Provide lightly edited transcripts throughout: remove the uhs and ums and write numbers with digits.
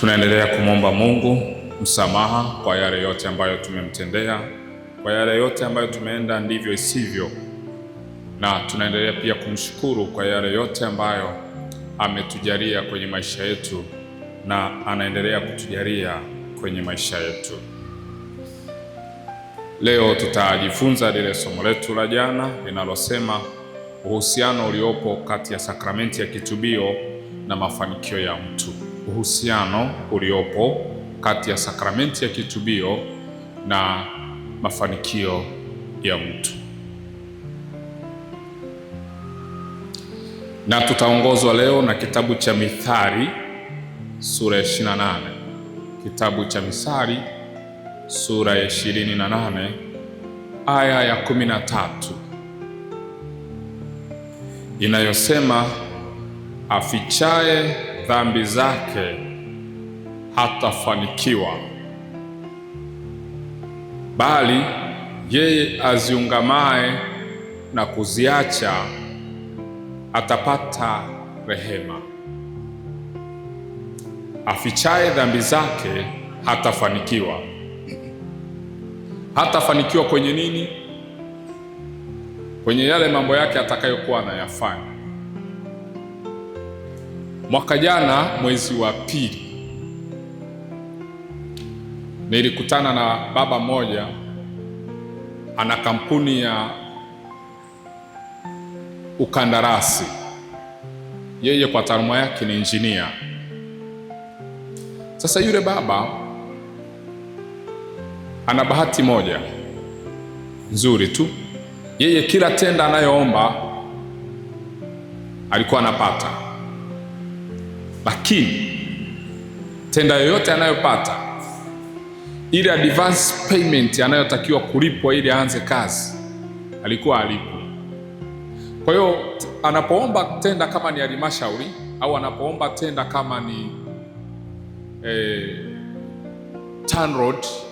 Tunaendelea kumwomba Mungu msamaha kwa yale yote ambayo tumemtendea, kwa yale yote ambayo tumeenda ndivyo isivyo, na tunaendelea pia kumshukuru kwa yale yote ambayo ametujalia kwenye maisha yetu na anaendelea kutujalia kwenye maisha yetu. Leo tutajifunza lile somo letu la jana linalosema uhusiano uliopo kati ya sakramenti ya kitubio na mafanikio ya mtu. Uhusiano uliopo kati ya sakramenti ya kitubio na mafanikio ya mtu. Na tutaongozwa leo na kitabu cha Mithali sura ya 28. Kitabu cha Mithali sura ya 28 aya ya 13 inayosema, afichaye dhambi zake hatafanikiwa, bali yeye aziungamaye na kuziacha atapata rehema. Afichaye dhambi zake hatafanikiwa. Hatafanikiwa kwenye nini? Kwenye yale mambo yake atakayokuwa anayafanya. Mwaka jana mwezi wa pili nilikutana na baba mmoja, ana kampuni ya ukandarasi. Yeye kwa taaluma yake ni injinia. Sasa yule baba ana bahati moja nzuri tu, yeye kila tenda anayoomba alikuwa anapata, lakini tenda yoyote anayopata, ile advance payment anayotakiwa kulipwa ili aanze kazi alikuwa alipo. Kwa hiyo anapoomba tenda kama ni halmashauri au anapoomba tenda kama ni TANROADS,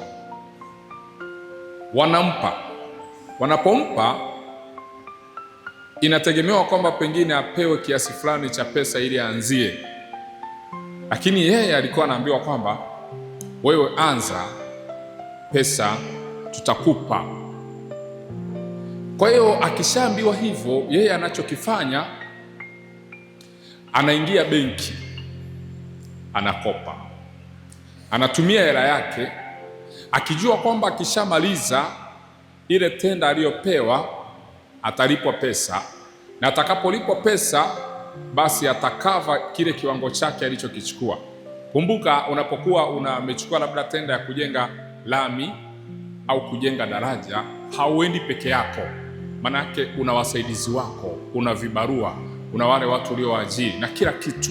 wanapompa inategemewa kwamba pengine apewe kiasi fulani cha pesa ili aanzie, lakini yeye alikuwa anaambiwa kwamba wewe anza, pesa tutakupa. Kwa hiyo akishaambiwa hivyo, yeye anachokifanya anaingia benki, anakopa, anatumia hela yake akijua kwamba akishamaliza ile tenda aliyopewa atalipwa pesa, na atakapolipwa pesa basi atakava kile kiwango chake alichokichukua. Kumbuka, unapokuwa umechukua labda tenda ya kujenga lami au kujenga daraja, hauendi peke yako, manake una wasaidizi wako, una vibarua, una wale watu uliowaajiri na kila kitu.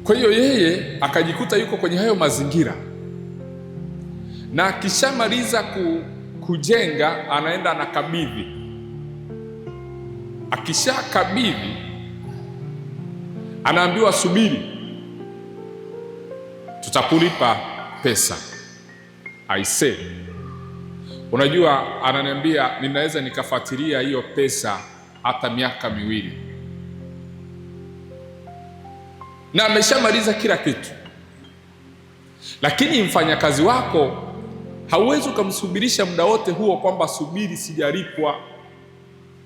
Kwa hiyo yeye akajikuta yuko kwenye hayo mazingira, na akishamaliza kujenga anaenda anakabidhi. Akishakabidhi anaambiwa subiri, tutakulipa pesa. Aisee, unajua, ananiambia ninaweza nikafuatilia hiyo pesa hata miaka 2, na ameshamaliza kila kitu. Lakini mfanyakazi wako hauwezi ukamsubirisha muda wote huo kwamba subiri, sijalipwa.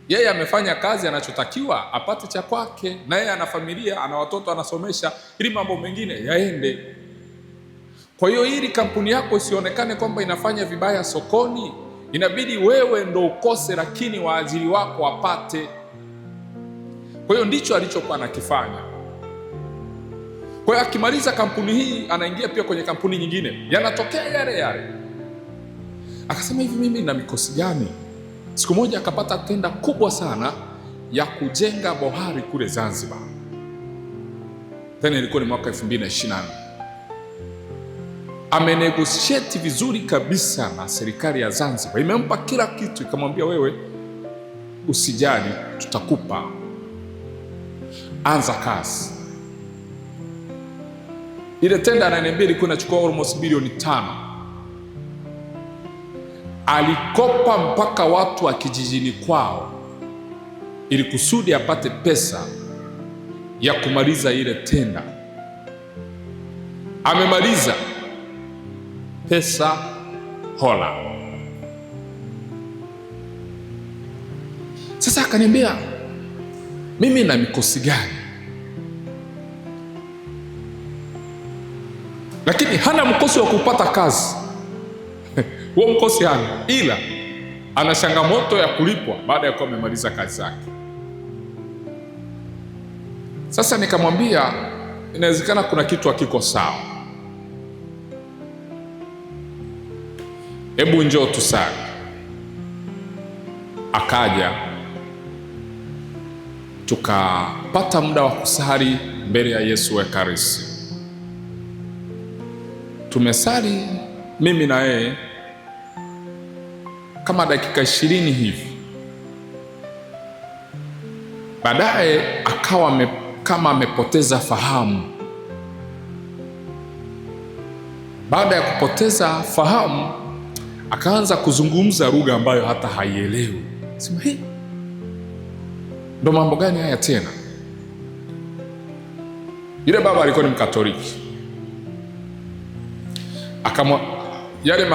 Yeye amefanya kazi, anachotakiwa apate cha kwake, na yeye ana familia, ana watoto anasomesha, ili mambo mengine yaende. Kwa hiyo ili kampuni yako isionekane kwamba inafanya vibaya sokoni, inabidi wewe ndo ukose, lakini waajiri wako wapate. Kwa hiyo ndicho alichokuwa anakifanya. Kwa hiyo akimaliza kampuni hii anaingia pia kwenye kampuni nyingine, yanatokea yale yale. Akasema hivi, mimi na mikosi gani? Siku moja akapata tenda kubwa sana ya kujenga bohari kule Zanzibar. Tena ilikuwa ni mwaka 2024. Amenegotiate vizuri kabisa na serikali ya Zanzibar, imempa kila kitu, ikamwambia wewe usijali, tutakupa, anza kazi. Ile tenda ananiambia ilikuwa inachukua almost bilioni 5. Alikopa mpaka watu wa kijijini kwao ili kusudi apate pesa ya kumaliza ile tenda. Amemaliza, pesa hola. Sasa akaniambia, mimi na mikosi gani? Lakini hana mkosi wa kupata kazi huo mkosi hana, ila ana changamoto ya kulipwa baada ya kuwa amemaliza kazi zake. Sasa nikamwambia, inawezekana kuna kitu hakiko sawa, hebu njoo tusali. Akaja, tukapata muda wa kusali mbele ya Yesu wa Ekaristi. Tumesali mimi na yeye kama dakika 20 hivi. Baadaye akawa kama amepoteza fahamu. Baada ya kupoteza fahamu, akaanza kuzungumza lugha ambayo hata haielewi. Sema, hii ndo mambo gani haya tena? Yule baba alikuwa ni Mkatoliki. Yale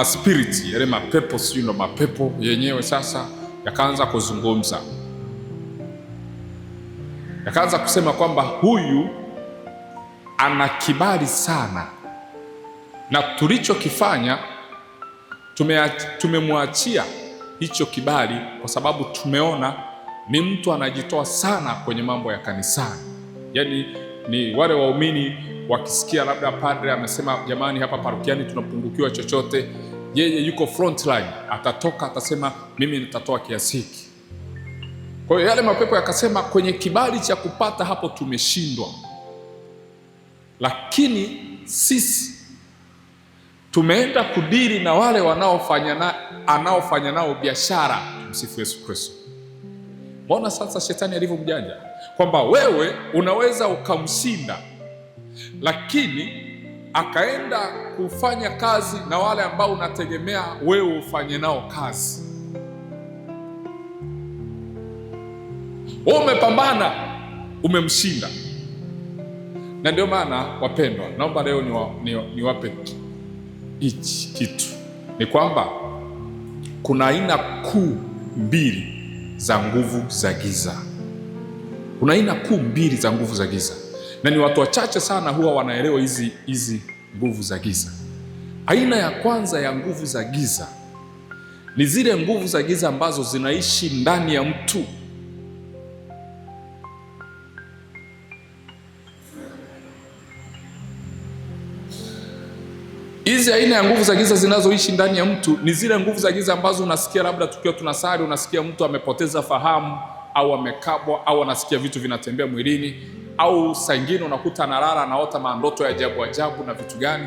spiriti, yale mapepo, sio ndo mapepo yenyewe sasa yakaanza kuzungumza. Yakaanza kusema kwamba huyu ana kibali sana, na tulichokifanya tumemwachia hicho kibali kwa sababu tumeona ni mtu anajitoa sana kwenye mambo ya kanisani. Yaani ni wale waumini wakisikia labda padre amesema jamani, hapa parokiani tunapungukiwa chochote, yeye yuko frontline, atatoka atasema mimi nitatoa kiasi hiki. Kwa hiyo yale mapepo yakasema kwenye kibali cha kupata hapo tumeshindwa, lakini sisi tumeenda kudiri na wale anaofanya nao biashara. Msifu Yesu Kristo. Mbona sasa shetani alivyo mjanja, kwamba wewe unaweza ukamshinda, lakini akaenda kufanya kazi na wale ambao unategemea wewe ufanye nao kazi. Wewe umepambana, umemshinda. Na ndio maana wapendwa, naomba leo niwape hichi kitu, ni kwamba kuna aina kuu mbili za nguvu za giza. Kuna aina kuu mbili za nguvu za giza, na ni watu wachache sana huwa wanaelewa hizi nguvu za giza. Aina ya kwanza ya nguvu za giza ni zile nguvu za giza ambazo zinaishi ndani ya mtu. Hizi aina ya nguvu za giza zinazoishi ndani ya mtu ni zile nguvu za giza ambazo unasikia labda tukiwa tunasali, unasikia mtu amepoteza fahamu au amekabwa au anasikia vitu vinatembea mwilini, au saa nyingine unakuta analala anaota mandoto ya ajabu ajabu na vitu gani.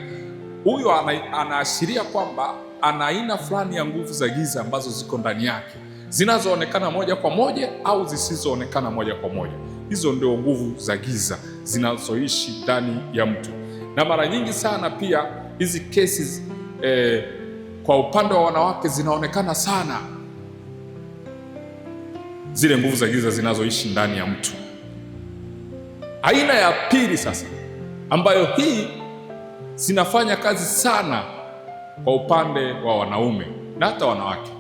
Huyo anaashiria kwamba ana aina fulani ya nguvu za giza ambazo ziko ndani yake, zinazoonekana moja kwa moja au zisizoonekana moja kwa moja. Hizo ndio nguvu za giza zinazoishi ndani ya mtu. Na mara nyingi sana pia hizi cases kwa upande wa wanawake zinaonekana sana, zile nguvu za giza zinazoishi ndani ya mtu. Aina ya pili sasa, ambayo hii zinafanya kazi sana kwa upande wa wanaume na hata wanawake,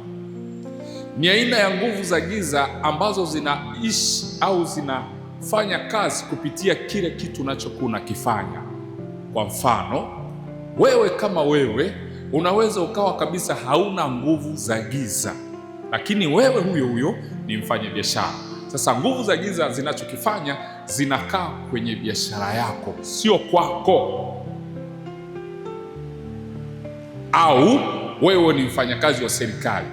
ni aina ya nguvu za giza ambazo zinaishi au zinafanya kazi kupitia kile kitu unachokuwa unakifanya. Kwa mfano, wewe kama wewe unaweza ukawa kabisa hauna nguvu za giza, lakini wewe huyo ni mfanyabiashara. Sasa nguvu za giza zinachokifanya, zinakaa kwenye biashara yako, sio kwako. Au wewe ni mfanyakazi wa serikali,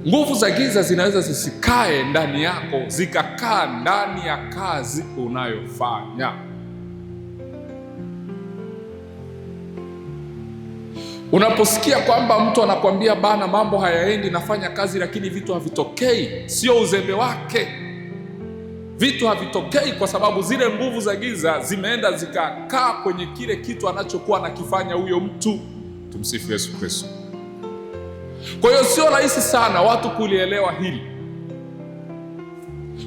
nguvu za giza zinaweza zisikae ndani yako, zikakaa ndani ya kazi unayofanya. Unaposikia kwamba mtu anakuambia bana, mambo hayaendi, nafanya kazi lakini vitu havitokei, sio uzembe wake. Vitu havitokei kwa sababu zile nguvu za giza zimeenda zikakaa kwenye kile kitu anachokuwa anakifanya huyo mtu. Tumsifu Yesu Kristo. Kwa hiyo sio rahisi sana watu kulielewa hili,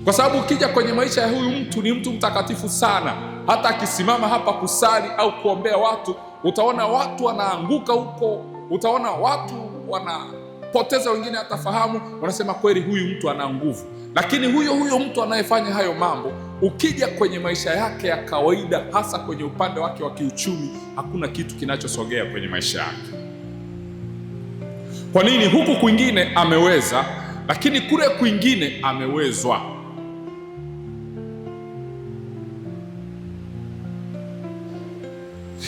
kwa sababu ukija kwenye maisha ya huyu mtu, ni mtu mtakatifu sana. Hata akisimama hapa kusali au kuombea watu, utaona watu wanaanguka huko, utaona watu wanapoteza wengine hata fahamu, wanasema kweli huyu mtu ana nguvu. Lakini huyo mtu anayefanya hayo mambo, ukija kwenye maisha yake ya kawaida, hasa kwenye upande wake wa kiuchumi, hakuna kitu kinachosogea kwenye maisha yake. Kwa nini? Huku kwingine ameweza, lakini kule kwingine amewezwa.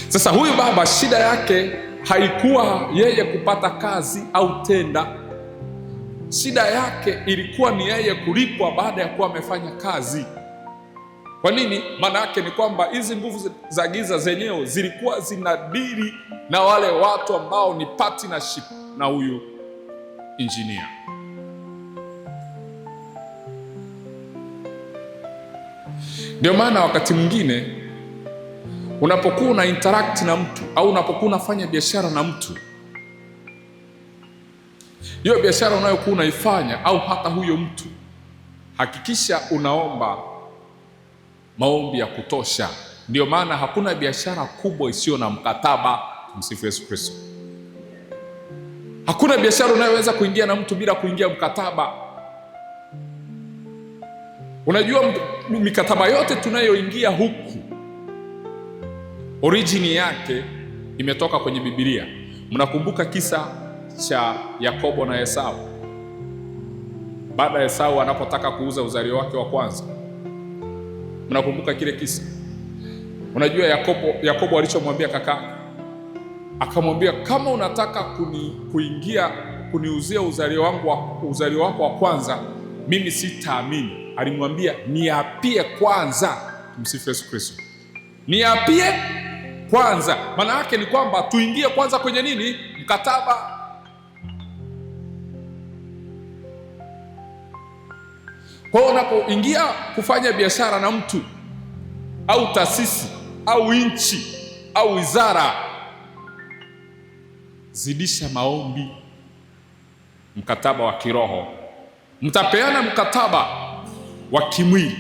Sasa huyu baba, shida yake haikuwa yeye kupata kazi au tenda. Shida yake ilikuwa ni yeye kulipwa baada ya kuwa amefanya kazi. Kwa nini? Maana yake ni kwamba hizi nguvu za giza zenyewe zilikuwa zinadili na wale watu ambao ni partnership na huyu engineer. Ndio maana wakati mwingine unapokuwa una interact na mtu au unapokuwa unafanya biashara na mtu, hiyo biashara unayokuwa unaifanya au hata huyo mtu, hakikisha unaomba maombi ya kutosha. Ndio maana hakuna biashara kubwa isiyo na mkataba. Msifu Yesu Kristo. Hakuna biashara unayoweza kuingia na mtu bila kuingia mkataba. Unajua mikataba yote tunayoingia huku, origin yake imetoka kwenye Biblia. Mnakumbuka kisa cha Yakobo na Esau? Baada ya Esau anapotaka kuuza uzalio wake wa kwanza, mnakumbuka kile kisa? Unajua Yakobo alichomwambia kaka, akamwambia kama unataka kuniuzia uzalio wako wa kwanza, mimi sitaamini. Alimwambia niapie kwanza. Msifu Yesu Kristo. Niapie kwanza, maana yake ni kwamba tuingie kwanza kwenye nini? Mkataba. Kwa hiyo unapoingia kufanya biashara na mtu au taasisi au nchi au wizara, zidisha maombi, mkataba wa kiroho. Mtapeana mkataba wa kimwili,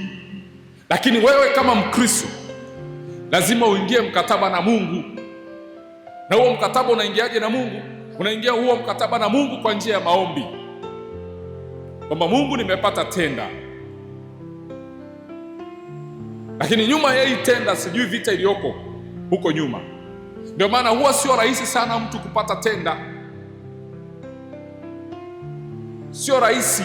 lakini wewe kama Mkristo lazima uingie mkataba na Mungu. Na huo mkataba unaingiaje na Mungu? Unaingia huo mkataba na Mungu kwa njia ya maombi, kwamba Mungu, nimepata tenda, lakini nyuma ya hii tenda sijui vita iliyoko huko nyuma. Ndio maana huwa sio rahisi sana mtu kupata tenda, sio rahisi.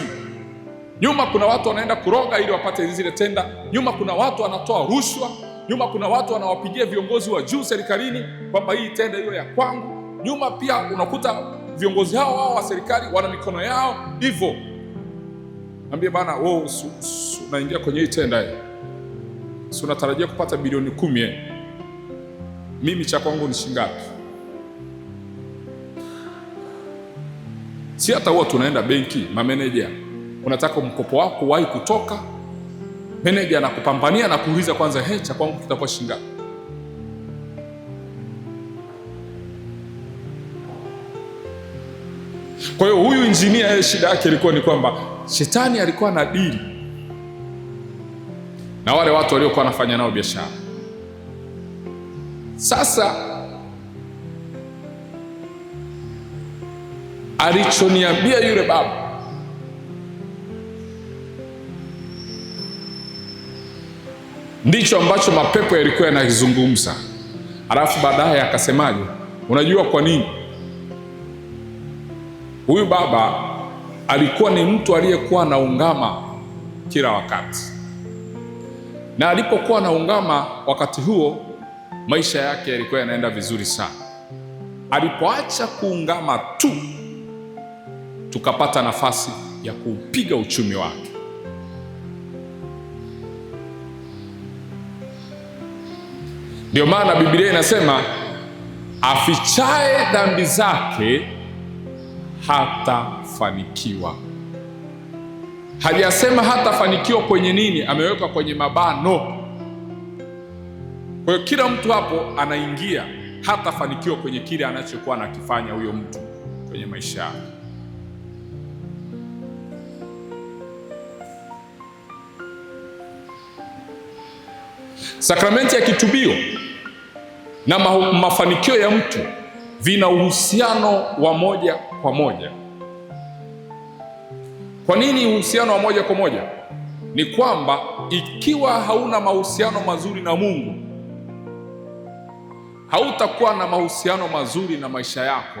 Nyuma kuna watu wanaenda kuroga ili wapate zile tenda. Nyuma kuna watu wanatoa rushwa. Nyuma kuna watu wanawapigia viongozi wa juu serikalini kwamba hii tenda hiyo ya kwangu. Nyuma pia unakuta viongozi hao wa serikali wana mikono yao hivyo. Ambie bana, wewe unaingia kwenye hii tenda hii, si unatarajia kupata bilioni 10 mimi cha kwangu ni shingapi? Si hata huwa tunaenda benki, mameneja, unataka mkopo wako wahi kutoka, meneja anakupambania na kuuliza kwanza, cha kwangu kitakuwa shingapi? Kwa hiyo huyu injinia, shida yake ilikuwa ni kwamba shetani alikuwa na dili na wale watu waliokuwa wanafanya nao biashara. Sasa alichoniambia yule baba, ndicho ambacho mapepo yalikuwa yanazungumza. Alafu baadaye akasemaje? Unajua kwa nini? Huyu baba alikuwa ni mtu aliyekuwa anaungama kila wakati, na alipokuwa anaungama wakati huo, maisha yake yalikuwa yanaenda vizuri sana. Alipoacha kuungama tu, tukapata nafasi ya kuupiga uchumi wake. Ndio maana Biblia inasema afichaye dhambi zake hatafanikiwa. Hajasema hatafanikiwa kwenye nini, ameweka kwenye mabano. Kwa hiyo kila mtu hapo anaingia, hatafanikiwa kwenye kile anachokuwa anakifanya huyo mtu kwenye maisha yake. Sakramenti ya kitubio na mafanikio ya mtu vina uhusiano wa moja kwa moja. Kwa nini uhusiano wa moja kwa moja? Ni kwamba ikiwa hauna mahusiano mazuri na Mungu, hautakuwa na mahusiano mazuri na maisha yako,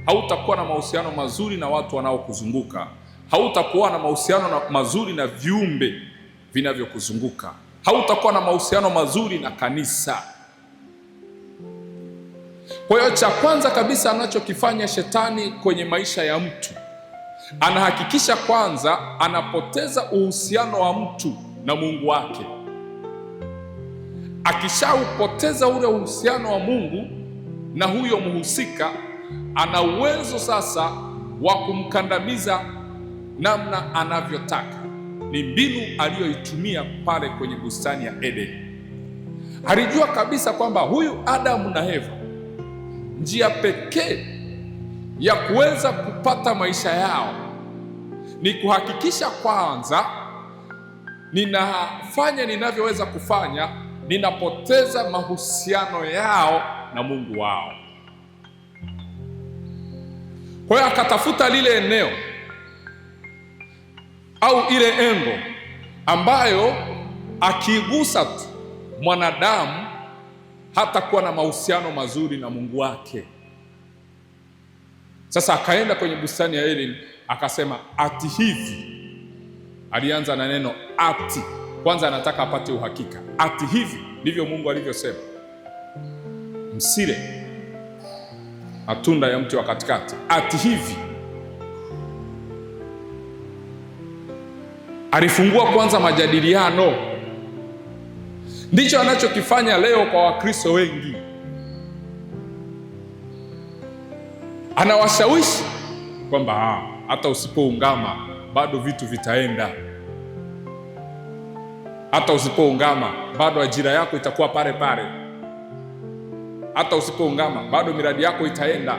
hautakuwa na mahusiano mazuri na watu wanaokuzunguka, hautakuwa na mahusiano mazuri na viumbe vinavyokuzunguka, hautakuwa na mahusiano mazuri na kanisa. Kwa hiyo cha kwanza kabisa anachokifanya shetani kwenye maisha ya mtu, anahakikisha kwanza anapoteza uhusiano wa mtu na Mungu wake. Akishaupoteza ule uhusiano wa Mungu na huyo mhusika, ana uwezo sasa wa kumkandamiza namna anavyotaka. Ni mbinu aliyoitumia pale kwenye bustani ya Edeni. Alijua kabisa kwamba huyu Adamu na Eva, njia pekee ya kuweza kupata maisha yao ni kuhakikisha kwanza ninafanya ninavyoweza kufanya, ninapoteza mahusiano yao na Mungu wao. Kwa hiyo akatafuta lile eneo au ile engo ambayo akigusa tu mwanadamu hatakuwa na mahusiano mazuri na Mungu wake. Sasa akaenda kwenye bustani ya Edeni akasema ati hivi. Alianza na neno ati. Kwanza anataka apate uhakika. Ati hivi ndivyo Mungu alivyosema, msile matunda ya mti wa katikati. Ati hivi. Alifungua kwanza majadiliano. Ndicho anachokifanya leo kwa Wakristo wengi. Anawashawishi kwamba hata usipoungama bado vitu vitaenda, hata usipoungama bado ajira yako itakuwa pale pale, hata usipoungama bado miradi yako itaenda.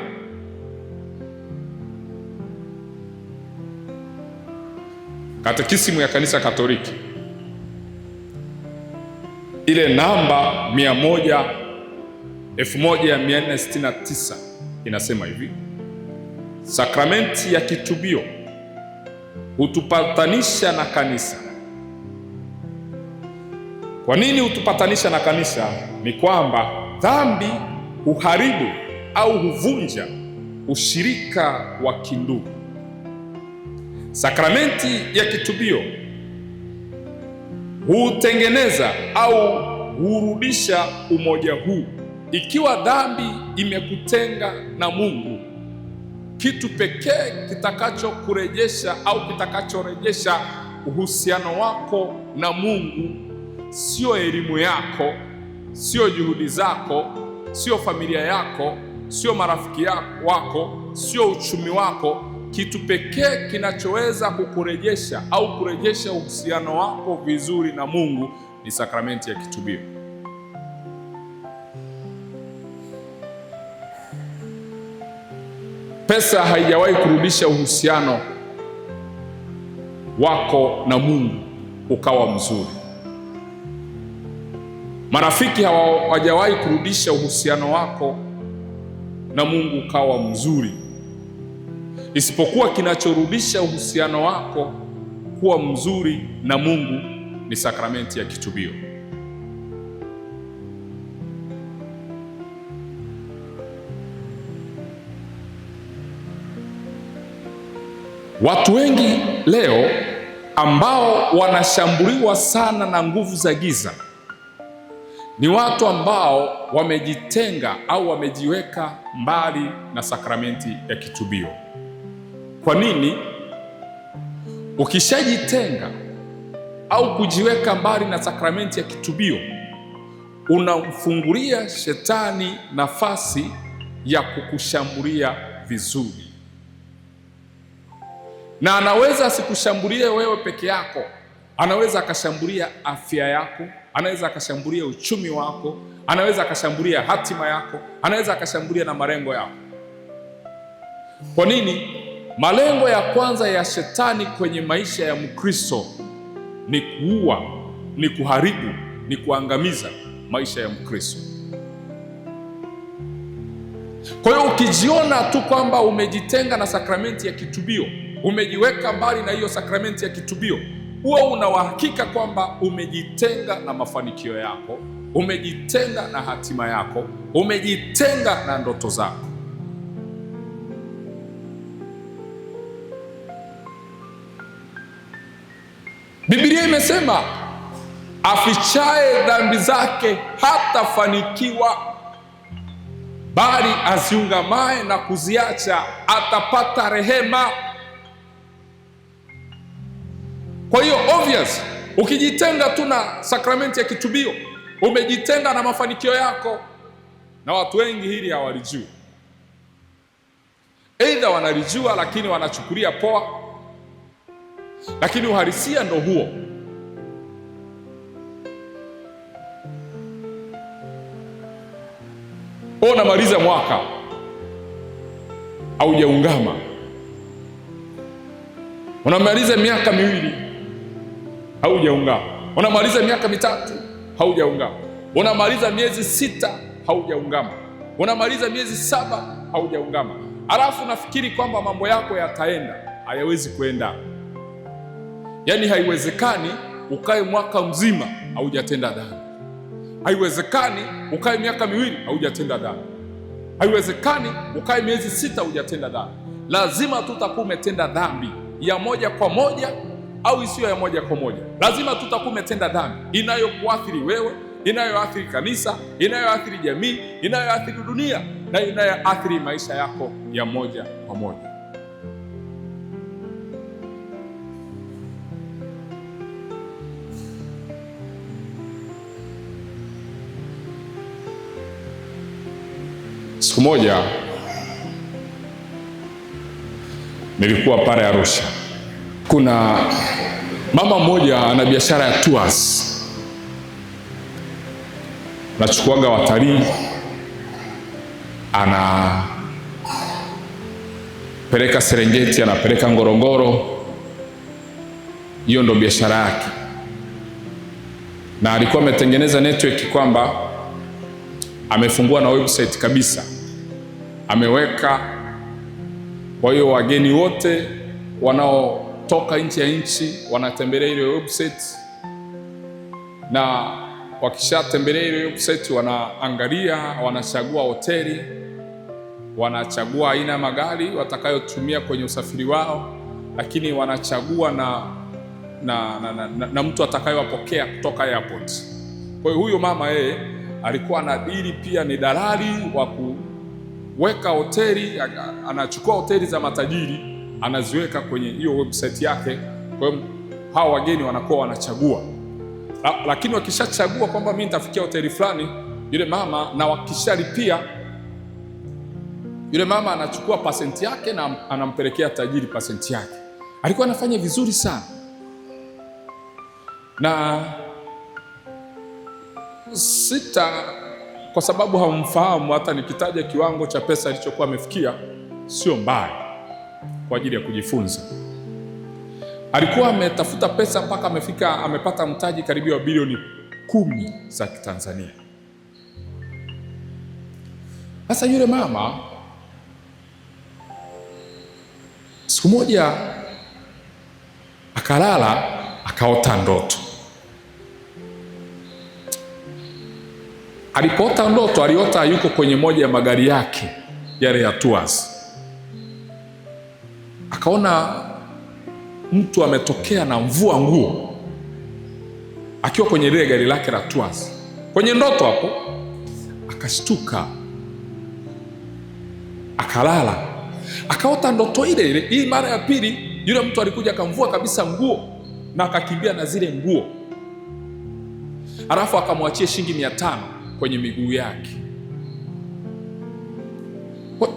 Katekisimu ya Kanisa Katoliki ile namba 1469 inasema hivi: sakramenti ya kitubio hutupatanisha na kanisa. Kwa nini hutupatanisha na kanisa? Ni kwamba dhambi huharibu au huvunja ushirika wa kindugu. Sakramenti ya kitubio hutengeneza au hurudisha umoja huu. Ikiwa dhambi imekutenga na Mungu, kitu pekee kitakachokurejesha au kitakachorejesha uhusiano wako na Mungu sio elimu yako, sio juhudi zako, sio familia yako, sio marafiki wako, sio uchumi wako. Kitu pekee kinachoweza kukurejesha au kurejesha uhusiano wako vizuri na Mungu ni sakramenti ya kitubio. Pesa haijawahi kurudisha uhusiano wako na Mungu ukawa mzuri. Marafiki hawajawahi kurudisha uhusiano wako na Mungu ukawa mzuri. Isipokuwa kinachorudisha uhusiano wako kuwa mzuri na Mungu ni sakramenti ya kitubio. Watu wengi leo ambao wanashambuliwa sana na nguvu za giza ni watu ambao wamejitenga au wamejiweka mbali na sakramenti ya kitubio. Kwa nini? Ukishajitenga au kujiweka mbali na sakramenti ya kitubio, unamfungulia shetani nafasi ya kukushambulia vizuri. Na anaweza asikushambulie wewe peke yako, anaweza akashambulia afya yako, anaweza akashambulia uchumi wako, anaweza akashambulia hatima yako, anaweza akashambulia na malengo yako. Kwa nini? Malengo ya kwanza ya shetani kwenye maisha ya Mkristo ni kuua, ni kuharibu, ni kuangamiza maisha ya Mkristo. Kwa hiyo ukijiona tu kwamba umejitenga na sakramenti ya kitubio, umejiweka mbali na hiyo sakramenti ya kitubio, huwa una uhakika kwamba umejitenga na mafanikio yako, umejitenga na hatima yako, umejitenga na ndoto zako. Biblia imesema afichaye dhambi zake hatafanikiwa, bali aziungamaye na kuziacha atapata rehema. Kwa hiyo obvious, ukijitenga tu na sakramenti ya kitubio, umejitenga na mafanikio yako. Na watu wengi hili hawalijui. Aidha wanalijua lakini wanachukulia poa, lakini uhalisia ndo huo. Unamaliza mwaka haujaungama, unamaliza miaka miwili haujaungama, unamaliza miaka mitatu haujaungama, unamaliza miezi 6 haujaungama, unamaliza miezi 7 haujaungama, alafu nafikiri kwamba mambo yako yataenda. Hayawezi kuenda. Yaani haiwezekani ukae mwaka mzima haujatenda dhambi. Haiwezekani ukae miaka miwili haujatenda dhambi. Haiwezekani ukae miezi 6 hujatenda dhambi. Lazima tutakuwa umetenda dhambi ya moja kwa moja au isiyo ya moja kwa moja. Lazima tutakuwa umetenda dhambi inayokuathiri wewe, inayoathiri kanisa, inayoathiri jamii, inayoathiri dunia na inayoathiri maisha yako ya moja kwa moja. Siku moja nilikuwa pale Arusha. Kuna mama mmoja ana biashara ya tours. Anachukuaga watalii, anapeleka Serengeti, anapeleka Ngorongoro. Hiyo ndo biashara yake. Na alikuwa ametengeneza network kwamba amefungua na website kabisa, ameweka. Kwa hiyo wageni wote wanaotoka nje ya nchi wanatembelea ile website, na wakishatembelea ile website wanaangalia, wanachagua hoteli, wanachagua aina ya magari watakayotumia kwenye usafiri wao, lakini wanachagua na mtu atakayewapokea kutoka airport. Kwa hiyo huyo mama yeye alikuwa anadili pia ni dalali wa kuweka hoteli, anachukua hoteli za matajiri anaziweka kwenye hiyo website yake. Kwa hiyo hao wageni wanakuwa wanachagua, lakini wakishachagua kwamba mimi nitafikia hoteli fulani, yule mama, na wakishalipia, yule mama anachukua pasenti yake na anampelekea tajiri pasenti yake. Alikuwa anafanya vizuri sana, na kwa sababu hamfahamu, hata nikitaja kiwango cha pesa alichokuwa amefikia sio mbaya kwa ajili ya kujifunza. Alikuwa ametafuta pesa mpaka amepata mtaji karibia bilioni 10 za Kitanzania. Sasa yule mama siku moja akalala, akaota ndoto. Alipoota ndoto, aliota yuko kwenye moja ya magari yake yale ya tours. Akaona mtu ametokea na mvua nguo akiwa kwenye ile gari lake la tours. Kwenye ndoto hapo akashtuka, akalala, akaota ndoto ile ile. Hii mara ya pili yule mtu alikuja akamvua kabisa nguo na akakimbia na zile nguo, alafu akamwachia shilingi 500 kwenye miguu yake.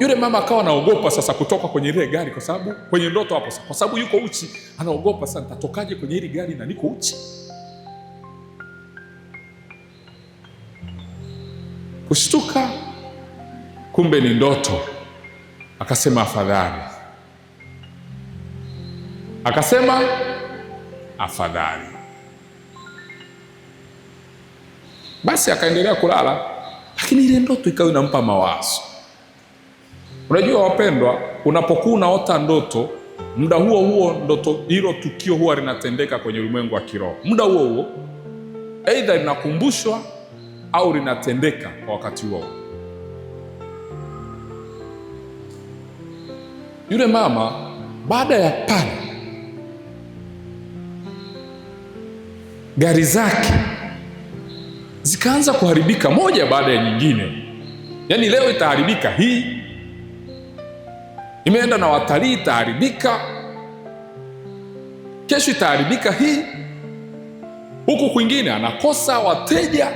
Yule mama akawa anaogopa sasa kutoka kwenye ile gari, kwa sababu kwenye ndoto hapo, kwa sababu yuko uchi, anaogopa sasa, nitatokaje kwenye ile gari na niko uchi? Kushtuka, kumbe ni ndoto. Akasema afadhali, Basi akaendelea kulala, lakini ile ndoto ikawa inampa mawazo. Unajua wapendwa, unapokuwa unaota ndoto, muda huo huo ndoto hilo tukio huwa linatendeka kwenye ulimwengu wa kiroho. Muda huo huo aidha linakumbushwa au linatendeka kwa wakati huo. Yule mama baada ya pale, gari zake zikaanza kuharibika moja baada ya nyingine. Yaani leo itaharibika hii, imeenda na watalii itaharibika, kesho itaharibika hii, huku kwingine anakosa wateja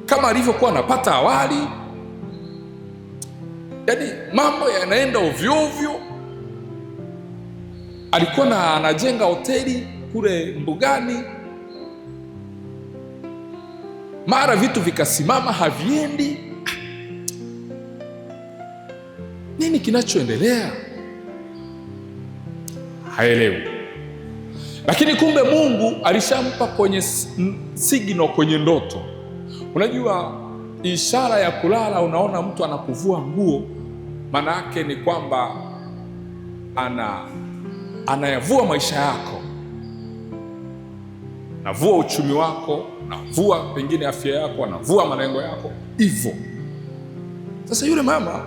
kama alivyokuwa anapata awali. Yaani mambo yanaenda ovyo ovyo. Alikuwa anajenga hoteli kule mbugani, mara vitu vikasimama, haviendi. Nini kinachoendelea? Haelewi. Lakini kumbe Mungu alishampa kwenye signal kwenye ndoto. Unajua ishara ya kulala, unaona mtu anakuvua nguo, maana yake ni kwamba anayavua maisha yako, anavua uchumi wako, anavua pengine afya yako, anavua malengo yako hivyo. Sasa yule mama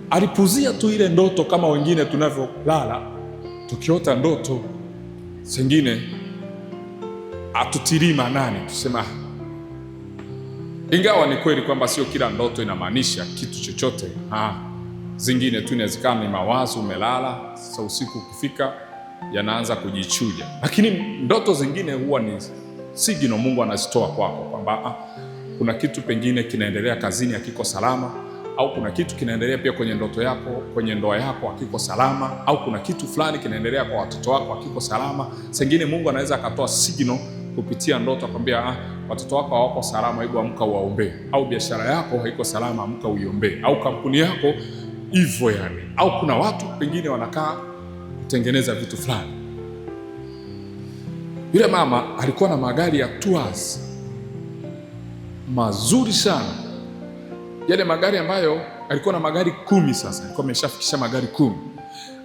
alipuzia tu ile ndoto, kama wengine tunavyolala tukiota ndoto zingine atutilii maanani, tusema. Ingawa ni kweli kwamba sio kila ndoto inamaanisha kitu chochote. Zingine tu inawezekana ni mawazo, umelala sasa, usiku ukifika yanaanza kujichuja. Lakini ndoto zingine huwa ni signal Mungu anazitoa kwako kwamba kuna kitu pengine kinaendelea kazini hakiko salama, au kuna kitu kinaendelea pia kwenye ndoto yako, kwenye ndoa yako hakiko salama, au kuna kitu fulani kinaendelea kwa watoto wako hakiko salama. Sengine Mungu anaweza akatoa signal kupitia ndoto akwambia, watoto wako hawako salama, hebu amka uwaombee, au biashara yako haiko salama, amka uiombee, au kampuni yako hivyo yani, au kuna watu pengine wanakaa kutengeneza vitu fulani. Yule mama alikuwa na magari ya tours mazuri sana, yale magari ambayo alikuwa na magari 10. Sasa alikuwa ameshafikisha magari 10,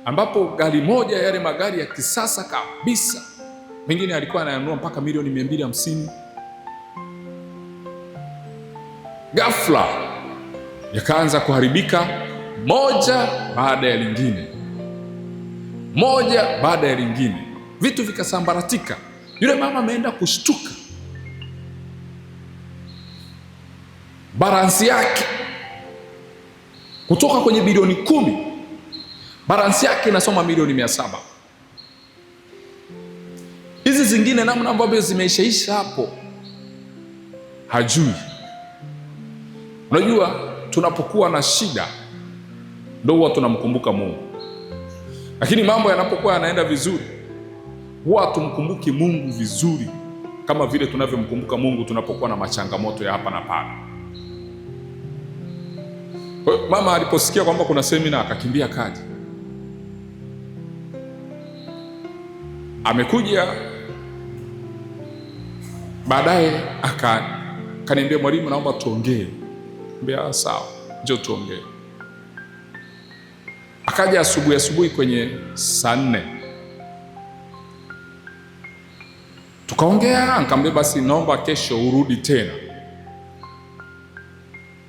ambapo gari moja, yale magari ya kisasa kabisa, mengine alikuwa anayanunua mpaka milioni 250. Ghafla yakaanza kuharibika moja baada ya lingine, moja baada ya lingine, vitu vikasambaratika. Yule mama ameenda kushtuka, balansi yake kutoka kwenye bilioni 10, balansi yake inasoma milioni 700. Hizi zingine namna ambavyo zimeishaisha hapo hajui. Unajua tunapokuwa na shida ndio huwa tunamkumbuka Mungu, lakini mambo yanapokuwa yanaenda vizuri huwa tumkumbuki Mungu vizuri kama vile tunavyomkumbuka Mungu tunapokuwa na machangamoto ya hapa na pale. Kwa hiyo mama aliposikia kwamba kuna semina akakimbia kaji. Amekuja baadaye akaniambia, mwalimu, naomba tuongee. Niambia sawa, njoo tuongee. Akaja asubuhi kwenye saa 4 tukaongea. Nikamwambia basi naomba kesho urudi tena,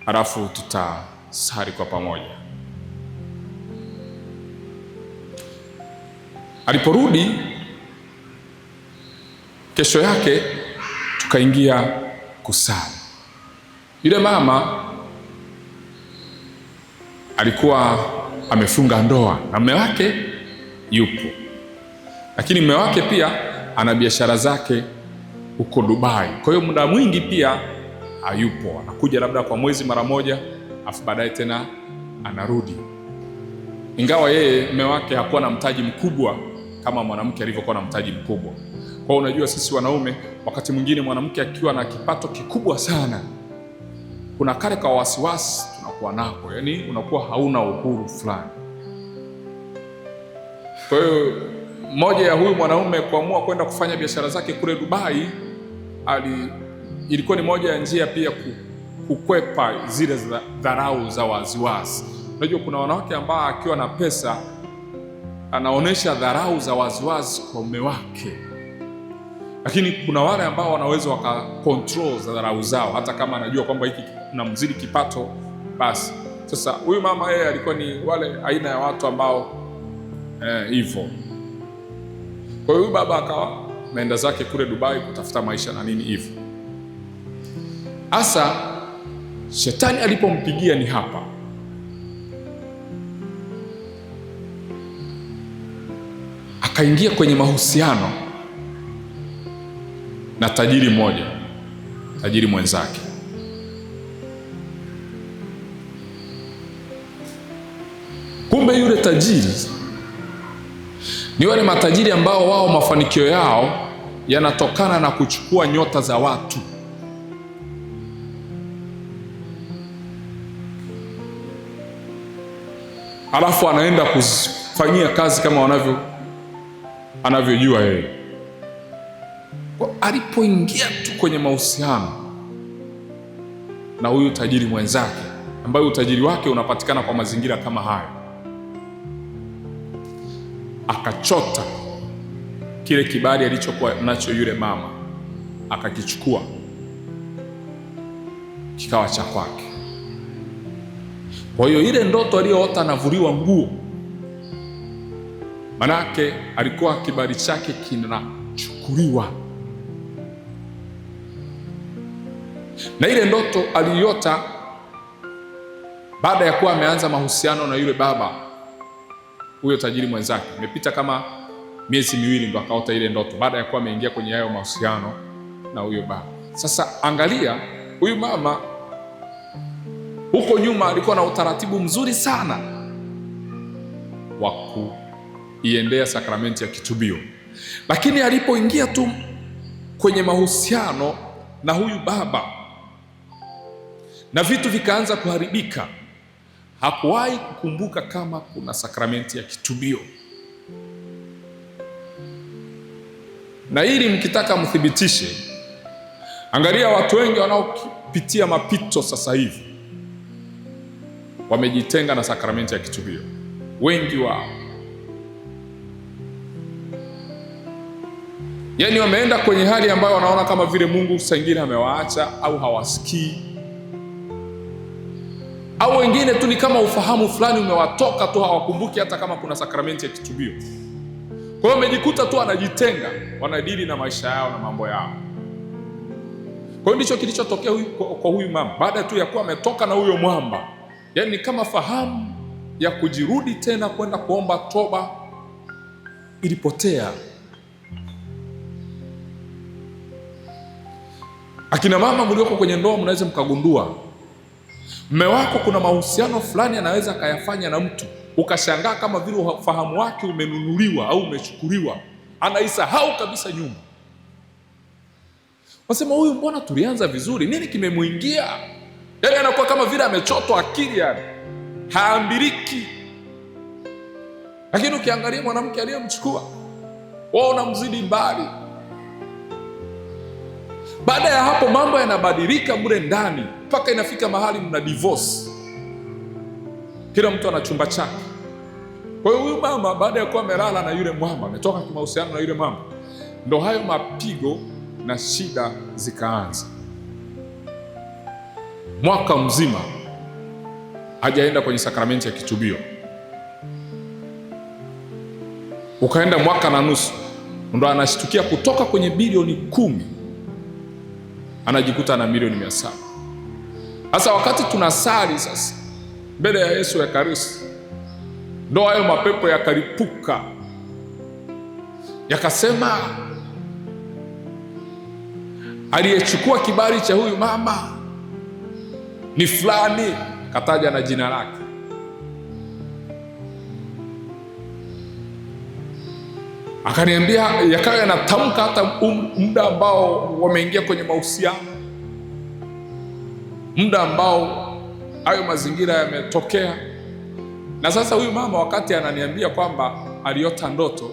halafu tutasali kwa pamoja. Aliporudi kesho yake tukaingia kusali. Yule mama alikuwa amefunga ndoa na mume wake yupo, lakini mume wake pia ana biashara zake huko Dubai. Kwa hiyo muda mwingi pia hayupo, anakuja labda kwa mwezi mara moja, afu baadaye tena anarudi. Ingawa yeye mume wake hakuwa na mtaji mkubwa kama mwanamke alivyokuwa na mtaji mkubwa. Kwa hiyo unajua sisi wanaume, wakati mwingine mwanamke akiwa na kipato kikubwa sana, kuna kale kwa wasiwasi tunakuwa nako, yani unakuwa hauna uhuru fulani. Kwa hiyo moja ya huyu mwanaume kuamua kwenda kufanya biashara zake kule Dubai, ilikuwa ni moja ya njia pia kukwepa zile dharau za waziwazi. Unajua kuna wanawake ambao akiwa na pesa anaonesha dharau za waziwazi kwa mume wake, lakini kuna wale ambao wanaweza wakakontrol za dharau zao, hata kama anajua kwamba hiki namzidi kipato basi. Sasa huyu mama yeye alikuwa ni wale aina ya watu ambao hivyo. Kwa hiyo huyu baba akawa ameenda zake kule Dubai kutafuta maisha na nini hivyo. Asa shetani alipompigia ni hapa. Akaingia kwenye mahusiano na tajiri mmoja, tajiri mwenzake. Kumbe yule tajiri ni wale matajiri ambao wao mafanikio yao yanatokana na kuchukua nyota za watu. Alafu anaenda kufanyia kazi kama anavyojua yeye. Alipoingia tu kwenye mahusiano na huyu tajiri mwenzake, ambaye utajiri wake unapatikana kwa mazingira kama hayo, akachota kile kibali alichokuwa nacho yule mama, akakichukua kikawa cha kwake. Kwa hiyo ile ndoto aliyoota anavuliwa nguo, manake alikuwa kibali chake kinachukuliwa. Na ile ndoto aliota baada ya kuwa ameanza mahusiano na yule baba, huyo tajiri mwenzake. Imepita kama miezi miwili ndo akaota ile ndoto, baada ya kuwa ameingia kwenye hayo mahusiano na huyo baba. Sasa angalia, huyu mama huko nyuma alikuwa na utaratibu mzuri sana wa kuiendea sakramenti ya kitubio, lakini alipoingia tu kwenye mahusiano na huyu baba na vitu vikaanza kuharibika, hakuwahi kukumbuka kama kuna sakramenti ya kitubio. Na ili mkitaka mthibitishe, angalia watu wengi wanaopitia mapito sasa hivi wamejitenga na sakramenti ya kitubio, wengi wao. Yaani wameenda kwenye hali ambayo wanaona kama vile Mungu saa ingine amewaacha au hawasikii, au wengine tu ni kama ufahamu fulani umewatoka tu, hawakumbuki hata kama kuna sakramenti ya kitubio. Kwa hiyo wamejikuta tu wanajitenga, wanadili na maisha yao na mambo yao. Kwa hiyo ndicho kilichotokea kwa huyu mama baada tu ya kuwa ametoka na huyo mwamba. Yaani ni kama fahamu ya kujirudi tena kwenda kuomba toba ilipotea. Akina mama mlioko kwenye ndoa, mnaweza mkagundua mume wako kuna mahusiano fulani anaweza akayafanya na mtu, ukashangaa kama vile ufahamu wake umenunuliwa au umechukuliwa, anaisahau kabisa nyuma. Wasema huyu mbona tulianza vizuri, nini kimemuingia? Yaani anakuwa kama vile amechotwa akili, yani haambiriki. Lakini ukiangalia mwanamke aliyemchukua, wao unamzidi mbali. Baada ya hapo mambo yanabadilika mle ndani, mpaka inafika mahali mna divorce, kila mtu ana chumba chake. Kwa hiyo huyu mama baada ya kuwa amelala na yule mwamba, ametoka kwa mahusiano na yule mama, ndo hayo mapigo na shida zikaanza. Mwaka mzima hajaenda kwenye sakramenti ya kitubio, ukaenda mwaka na nusu, ndo anashtukia kutoka kwenye bilioni 10 anajikuta na milioni 700. Sasa wakati tunasali sasa mbele ya Yesu Ekaristi, ndo hayo mapepo yakalipuka, yakasema aliyechukua kibali cha huyu mama ni fulani, kataja na jina lake. Akaniambia yakawa yanatamka hata muda ambao wameingia kwenye mahusiano, muda ambao hayo mazingira yametokea. Na sasa huyu mama wakati ananiambia kwamba aliota ndoto,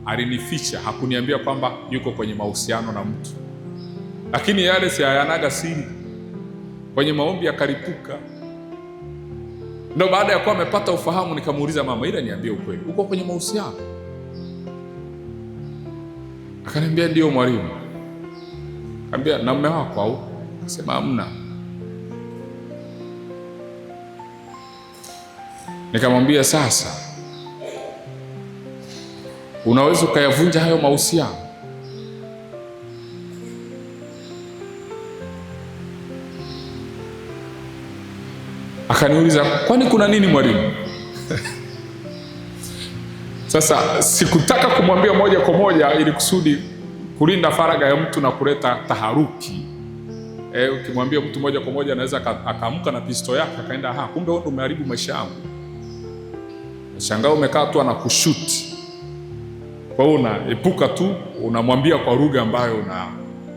alinificha, hakuniambia kwamba yuko kwenye mahusiano na mtu. lakini yale si hayanaga siri. Kwenye maombi akalipuka. Ndio baada ya kuwa amepata ufahamu, nikamuuliza mama, ila niambie ukweli, uko kwenye mahusiano? Akaniambia ndio mwalimu. Akaniambia na mume wako au? Akasema hamna. Nikamwambia sasa, unaweza ukayavunja hayo mahusiano? Akaniuliza, kwani kuna nini mwalimu? Sasa sikutaka kumwambia moja kwa moja ili kusudi kulinda faragha ya mtu na kuleta taharuki. Ukimwambia mtu moja kwa moja anaweza akaamka na pisto yake akaenda, kumbe wewe umeharibu maisha yangu. Shangaa umekaa tu anakushuti. Kwa hiyo unaepuka tu, unamwambia kwa lugha ambayo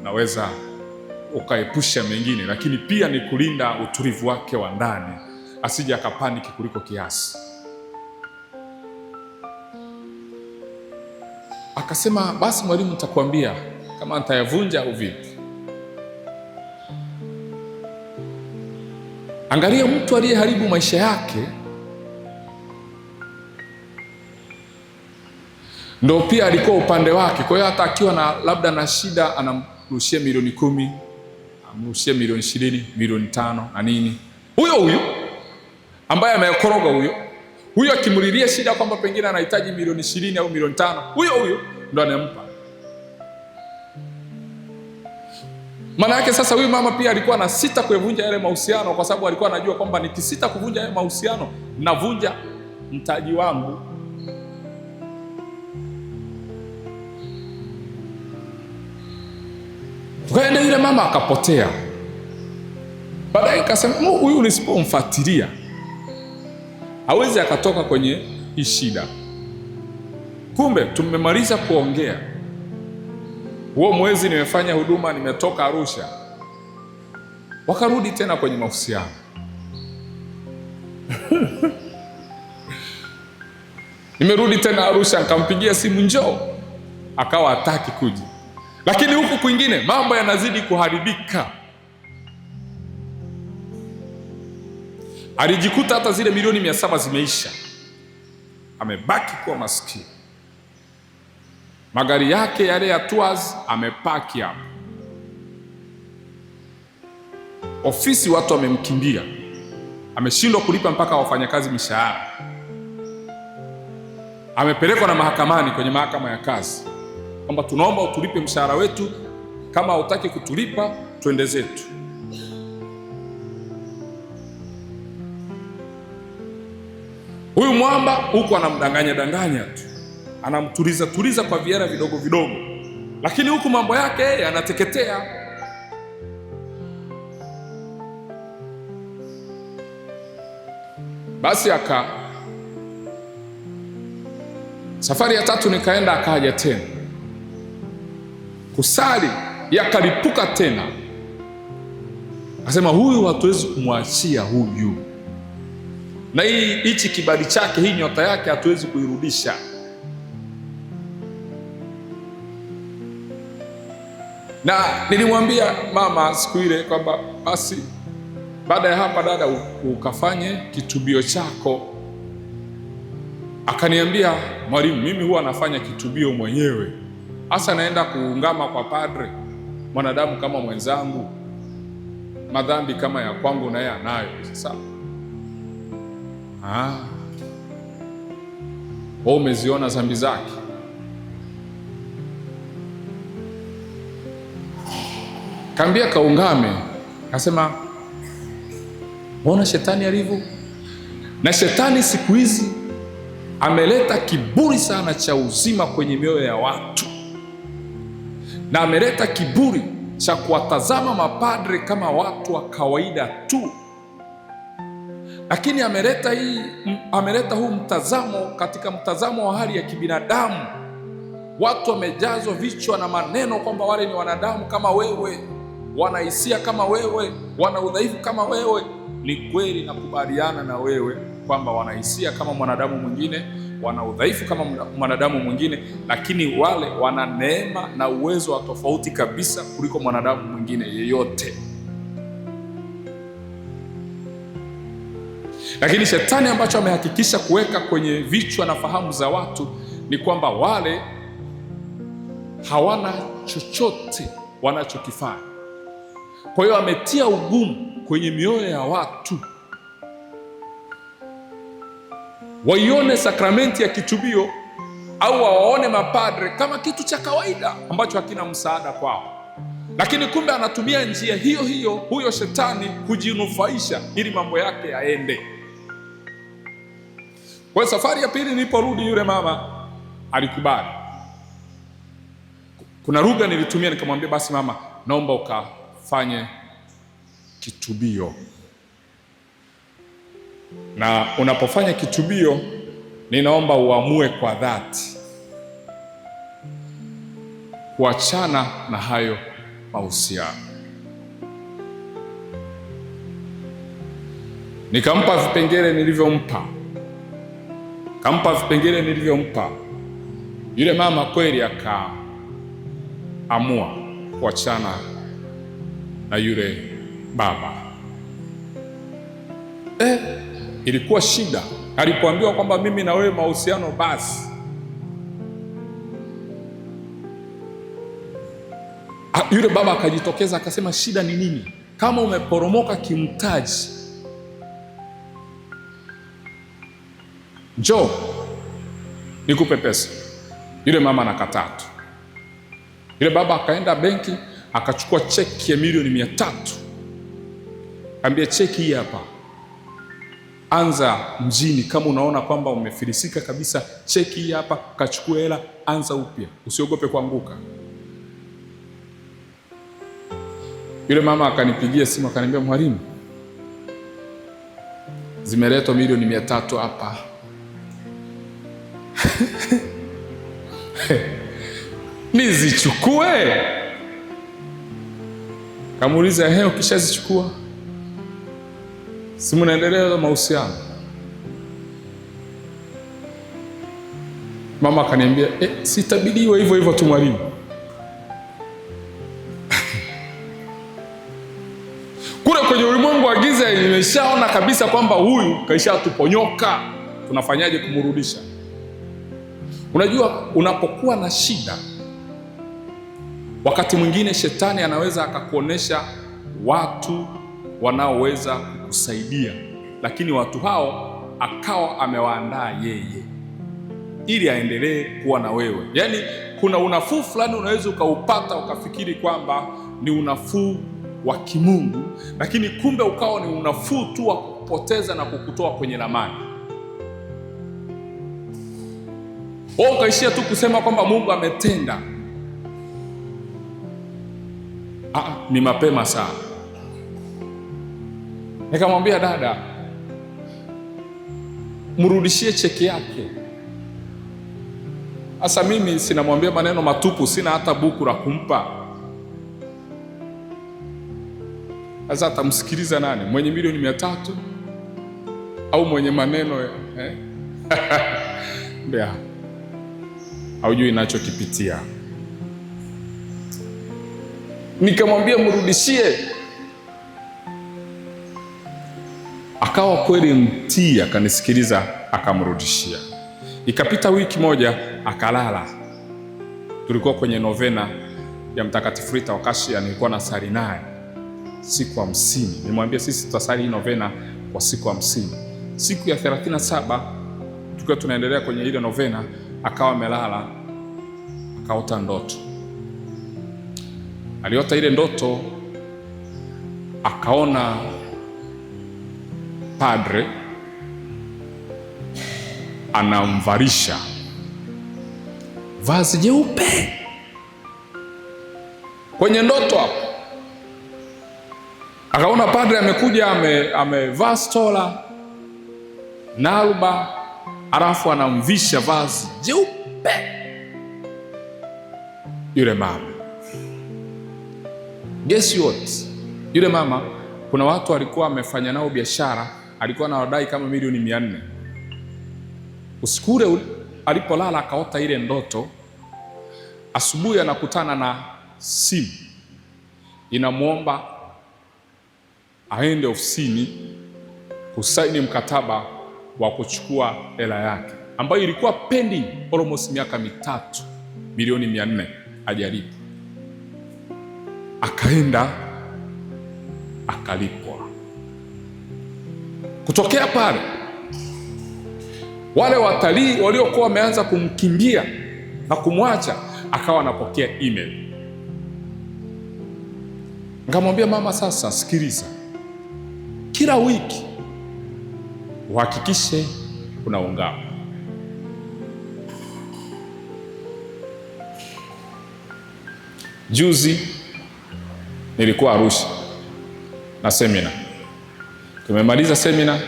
unaweza ukaepusha mengine, lakini pia ni kulinda utulivu wake wa ndani asije akapaniki kuliko kiasi. Akasema basi mwalimu, nitakwambia kama nitayavunja au vipi. Angalia, mtu aliyeharibu maisha yake ndo pia alikuwa upande wake. Kwa hiyo hata akiwa na labda na shida, anamrushia milioni 10, amrushia milioni 20, milioni 5 na nini. Huyo ambaye amekoroga huyo akimlilia shida kwamba pengine anahitaji milioni 20 au milioni 5, huyo ndo anampa. Maana yake sasa huyu mama pia alikuwa na sita kuvunja yale mahusiano, kwa sababu alikuwa anajua kwamba nikisita kuvunja yale mahusiano navunja mtaji wangu. Tukaenda, yule mama akapotea. Baadaye akasema huyu nisipomfuatilia hawezi akatoka kwenye hii shida. Kumbe tumemaliza kuongea. Huo mwezi nimefanya huduma, nimetoka Arusha. Wakarudi tena kwenye mahusiano. Nimerudi tena Arusha, nikampigia simu njoo, akawa hataki kuja. Lakini huku kwingine mambo yanazidi kuharibika. Alijikuta hata zile milioni 700 zimeisha. Amebaki kuwa maskini. Magari yake yale ya tours amepaki hapo. Ofisi watu wamemkimbia. Ameshindwa kulipa mpaka wafanyakazi mishahara. Amepelekwa na mahakamani, kwenye mahakama ya kazi, kwamba tunaomba utulipe mshahara wetu, kama hutaki kutulipa twende zetu. Huyu mwamba huko anamdanganya tu, anamtuliza kwa viera vidogo vidogo, lakini huku mambo yake yanateketea. Basi safari ya 3 nikaenda, akaja tena kusali, yakalipuka tena. Akasema huyu hatuwezi kumwachia huyu, na hichi kibali chake, hii nyota yake hatuwezi kuirudisha. Na nilimwambia mama siku ile kwamba basi baada ya hapa dada, ukafanye kitubio chako. Akaniambia, mwalimu, mimi huwa nafanya kitubio mwenyewe, hasa naenda kuungama kwa padre. Mwanadamu kama mwenzangu, madhambi kama ya kwangu naye anayo. Sasa wewe umeziona dhambi zake. Kaambia kaungame. Akasema, mbona shetani alivyo? Na shetani siku hizi ameleta kiburi sana cha uzima kwenye mioyo ya watu, na ameleta kiburi cha kuwatazama mapadre kama watu wa kawaida tu, lakini ameleta huu mtazamo katika mtazamo wa hali ya kibinadamu. Watu wamejazwa vichwa na maneno kwamba wale ni wanadamu kama wewe, wana hisia kama wewe, wana udhaifu kama wewe. Ni kweli, nakubaliana na wewe, kwamba wana hisia kama mwanadamu mwingine, wana udhaifu kama mwanadamu mwingine, lakini wale wana neema na uwezo wa tofauti kabisa kuliko mwanadamu mwingine yeyote. Lakini shetani ambacho amehakikisha kuweka kwenye vichwa na fahamu za watu ni kwamba wale hawana chochote wanachokifanya. Kwa hiyo ametia ugumu kwenye mioyo ya watu waione sakramenti ya kitubio au wawaone mapadre kama kitu cha kawaida ambacho hakina msaada kwao, lakini kumbe anatumia njia hiyo hiyo huyo shetani kujinufaisha ili mambo yake yaende. Kwa safari ya pili niliporudi, yule mama alikubali. Kuna lugha nilitumia, nikamwambia basi mama, naomba ukafanye kitubio, na unapofanya kitubio ninaomba uamue kwa dhati kuachana na hayo mahusiano. Nikampa vipengele nilivyompa. Yule mama kweli akaamua kuachana na yule baba. Ilikuwa shida alipoambiwa kwamba mimi na wewe mahusiano basi. Yule baba akajitokeza akasema, shida ni nini? Kama umeporomoka kimtaji, njoo nikupe pesa. Yule mama anakataa tu. Yule baba akaenda benki akachukua cheki ya milioni 300. Ambia, cheki hii hapa, anza mjini kama unaona kwamba umefilisika kabisa, cheki hii hapa, kachukua hela, anza upya, usiogope kuanguka. Yule mama akanipigia simu akaniambia, mwalimu, zimeletwa milioni 300 hapa. Nizichukue? Kamuuliza, ukishazichukua si mnaendelea mahusiano? Mama akaniambia, sitabidiwa hivyo hivyo tu mwalimu. Kule kwenye ulimwengu wa giza nimeshaona kabisa kwamba huyu kaishatuponyoka, tunafanyaje kumrudisha? Unajua, unapokuwa na shida, wakati mwingine shetani anaweza akakuonesha watu wanaoweza kukusaidia, lakini watu hao akawa amewaandaa yeye ili aendelee kuwa na wewe. Yaani kuna unafuu fulani unaweza ukaupata ukafikiri kwamba ni unafuu wa kimungu, lakini kumbe ukawa ni unafuu tu wa kupoteza na kukutoa kwenye ramani. Wewe ukaishia tu kusema kwamba Mungu ametenda. Ni mapema sana. Nikamwambia, dada, mrudishie cheki yake. Sasa mimi sinamwambia maneno matupu, sina hata buku la kumpa. Sasa atamsikiliza nani? Mwenye milioni 300 au mwenye maneno Mbea, haujui ninachokipitia. Nikamwambia mrudishie. Akawa kweli mtii, akanisikiliza, akamrudishia. Ikapita wiki moja, akalala. Tulikuwa kwenye novena ya Mtakatifu Rita wa Kashia, nilikuwa na sali naye siku 50. Nimwambia sisi tutasali hii novena kwa siku 50. Siku ya 37 tukiwa tunaendelea kwenye ile novena, akawa amelala, akaota ndoto. Aliota ile ndoto, akaona padre anamvarisha vazi jeupe kwenye ndoto hapo. Akaona padre amekuja amevaa stola na alba, alafu anamvisha vazi jeupe yule mama. Guess what? Yule mama, kuna watu alikuwa amefanya nao biashara, alikuwa anawadai kama milioni 400. Usiku ule alipolala akaota ile ndoto. Asubuhi anakutana na simu inamwomba aende ofisini kusaini mkataba wa kuchukua hela yake ambayo ilikuwa pending almost miaka 3, milioni 400 hajalipa. Akaenda akalipwa. Kutokea pale, wale watalii waliokuwa wameanza kumkimbia na kumwacha, akawa anapokea email. Nikamwambia mama, sasa sikiliza, kila wiki uhakikishe unaungama. Juzi nilikuwa Arusha na semina. Tumemaliza semina,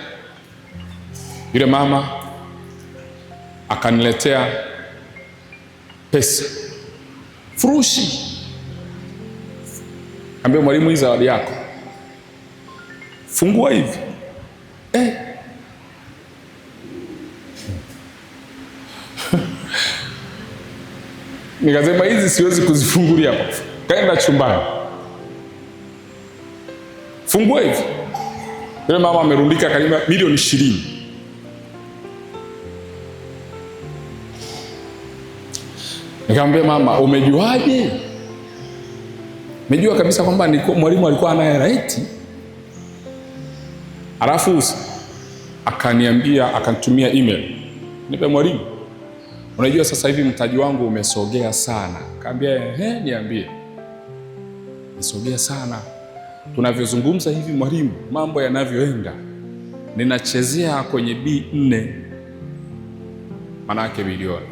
yule mama akaniletea pesa, furushi. Ambia mwalimu, hii zawadi yako, fungua hivi. Nikasema hizi siwezi kuzifungulia hapa. Kaenda chumbani, fungua hivi. Yule mama amerundika karibu milioni 20. Nikamwambia mama, umejuaje? Umejua kabisa kwamba mwalimu alikuwa anaye right? Alafu akaniambia, akanitumia email. Nipe mwalimu, unajua sasa hivi mtaji wangu umesogea sana. Kaambia niambie. Nisogea sana. Tunavyozungumza hivi mwalimu, mambo yanavyoenda, ninachezea kwenye B4, manake bilioni.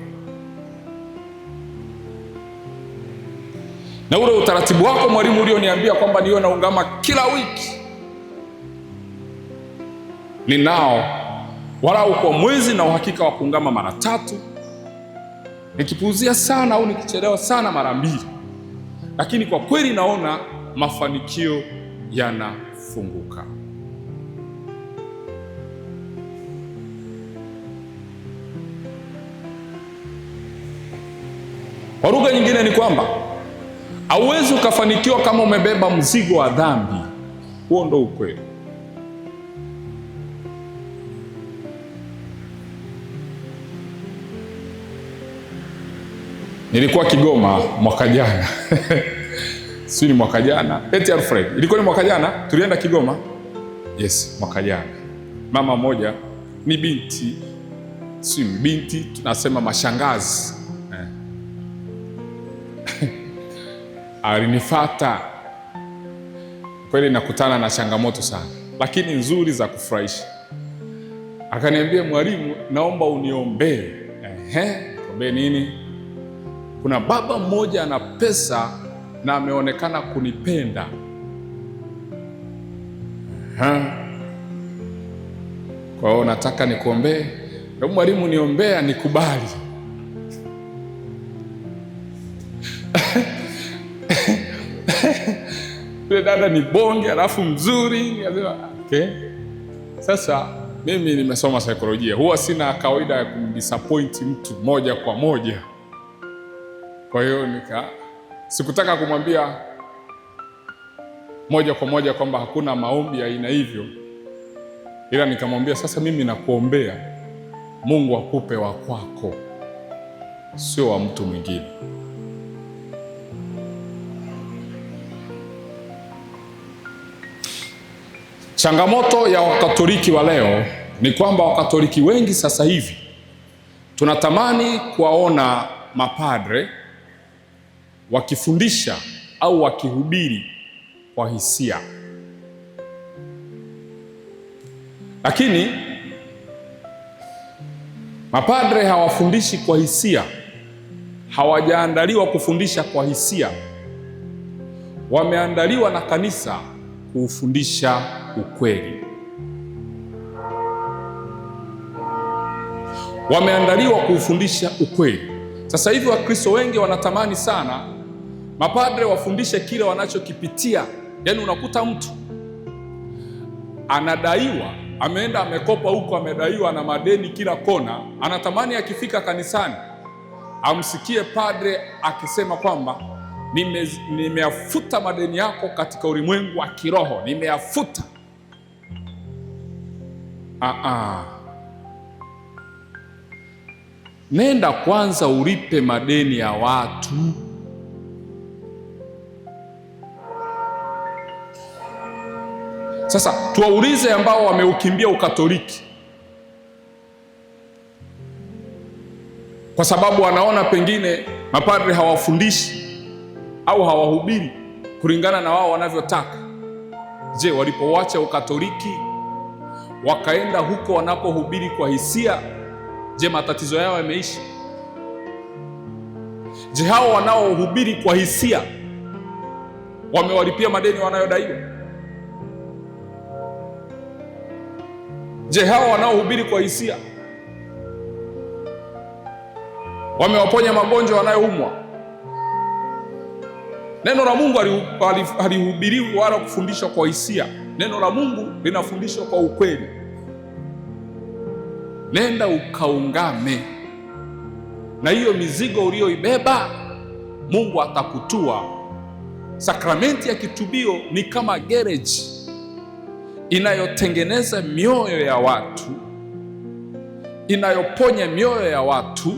Na ule utaratibu wako mwalimu ulioniambia kwamba niwe naungama kila wiki, ninao walau kwa mwezi na uhakika wa kuungama mara 3, nikipuuzia sana au nikichelewa sana mara 2. Lakini kwa kweli naona mafanikio yanafunguka. Kwa lugha nyingine ni kwamba hauwezi ukafanikiwa kama umebeba mzigo wa dhambi. Huo ndo ukweli. Nilikuwa Kigoma mwaka jana. Si ni mwaka jana? Eti Alfred, ilikuwa ni mwaka jana tulienda Kigoma? Yes, mwaka jana. Mama moja ni binti, tunasema mashangazi. Alinifuata. Kweli nakutana na changamoto sana, lakini nzuri za kufurahisha. Akaniambia, mwalimu, naomba uniombee. Ombee nini? Kuna baba mmoja ana pesa na ameonekana kunipenda. Kwa hiyo nataka nikuombee. Mwalimu, niombea nikubali. Yule dada ni bonge, alafu mzuri. Okay. Sasa mimi nimesoma saikolojia, huwa sina kawaida ya kumdisappoint mtu moja kwa moja. Kwa hiyo sikutaka kumwambia moja kwa moja kwamba hakuna maombi ya aina hivyo, ila nikamwambia, sasa mimi nakuombea Mungu akupe wa kwako, sio wa mtu mwingine. Changamoto ya Wakatoliki wa leo ni kwamba Wakatoliki wengi sasa hivi tunatamani kuwaona mapadre wakifundisha au wakihubiri kwa hisia. Lakini mapadre hawafundishi kwa hisia. Hawajaandaliwa kufundisha kwa hisia. Wameandaliwa na kanisa kufundisha ukweli. Wameandaliwa kufundisha ukweli. Sasa hivi Wakristo wengi wanatamani sana mapadre wafundishe kile wanachokipitia. Yaani unakuta mtu anadaiwa ameenda amekopa huko, amedaiwa na madeni kila kona, anatamani akifika kanisani amsikie padre akisema kwamba nimeyafuta madeni yako katika ulimwengu wa kiroho, nimeyafuta. Nenda kwanza ulipe madeni ya watu. Sasa tuwaulize ambao wameukimbia Ukatoliki kwa sababu wanaona pengine mapadri hawafundishi au hawahubiri kulingana na wao wanavyotaka. Je, walipowacha Ukatoliki wakaenda huko wanapohubiri kwa hisia, je, matatizo yao yameisha? Je, hao wanaohubiri kwa hisia wamewalipia madeni wanayodaiwa? Je, hao wanaohubiri kwa hisia wamewaponya magonjwa wanayoumwa? Neno la Mungu halihubiriwi wala kufundishwa kwa hisia. Neno la Mungu linafundishwa kwa ukweli. Nenda ukaungame na hiyo mizigo uliyoibeba, Mungu atakutua. Sakramenti ya kitubio ni kama gereji inayotengeneza mioyo ya watu, inayoponya mioyo ya watu,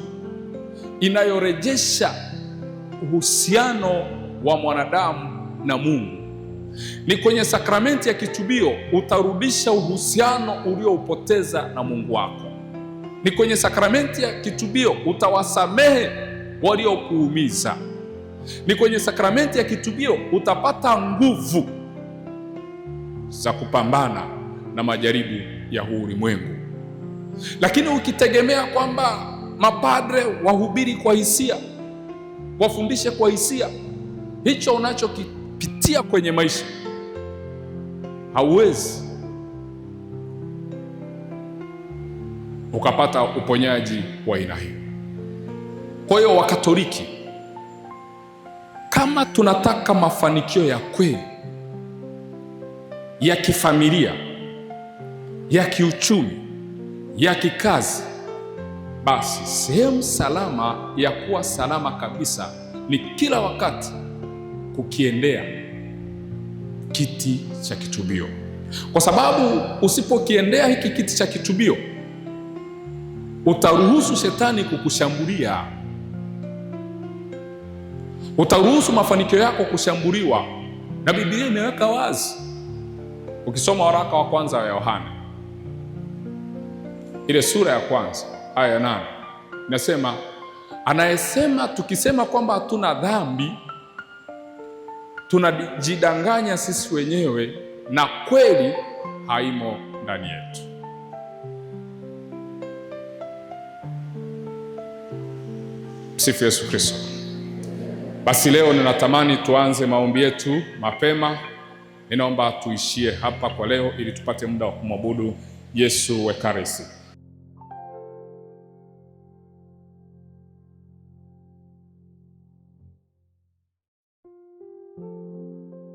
inayorejesha uhusiano wa mwanadamu na Mungu. Ni kwenye sakramenti ya kitubio utarudisha uhusiano ulioupoteza na Mungu wako. Ni kwenye sakramenti ya kitubio utawasamehe waliokuumiza. Ni kwenye sakramenti ya kitubio utapata nguvu za kupambana na majaribu ya huu ulimwengu. Lakini ukitegemea kwamba mapadre wahubiri kwa hisia, wafundishe kwa hisia, hicho unachokipitia kwenye maisha hauwezi ukapata uponyaji wa aina hiyo. Kwa hiyo Wakatoliki, kama tunataka mafanikio ya kweli ya kifamilia, ya kiuchumi, ya kikazi, basi sehemu salama ya kuwa salama kabisa ni kila wakati kukiendea kiti cha kitubio, kwa sababu usipokiendea hiki kiti cha kitubio utaruhusu shetani kukushambulia, utaruhusu mafanikio yako kushambuliwa. Na Biblia imeweka wazi, ukisoma waraka wa kwanza wa Yohana ile sura ya kwanza aya ya 8 inasema, anayesema tukisema kwamba hatuna dhambi tunajidanganya sisi wenyewe na kweli haimo ndani yetu. Sifu Yesu Kristo. Basi leo ninatamani tuanze maombi yetu mapema. Ninaomba tuishie hapa kwa leo ili tupate muda wa kumwabudu Yesu Ekaristi.